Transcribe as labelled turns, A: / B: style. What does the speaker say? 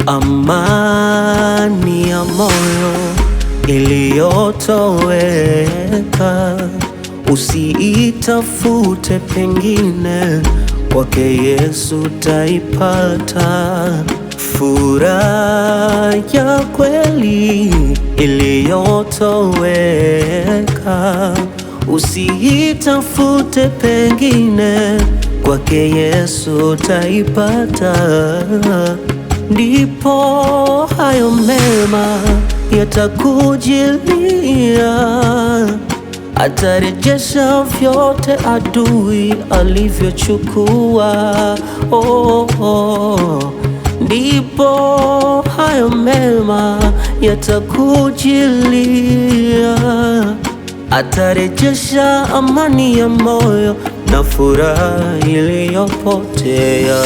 A: amani ya moyo iliyotoweka, usiitafute pengine, kwake Yesu taipata. Furaha ya kweli iliyotoweka, usiitafute pengine, kwake Yesu taipata. Ndipo hayo mema yatakujilia, atarejesha vyote adui alivyochukua. Oh, oh. Ndipo hayo mema yatakujilia, atarejesha amani ya moyo na furaha iliyopotea.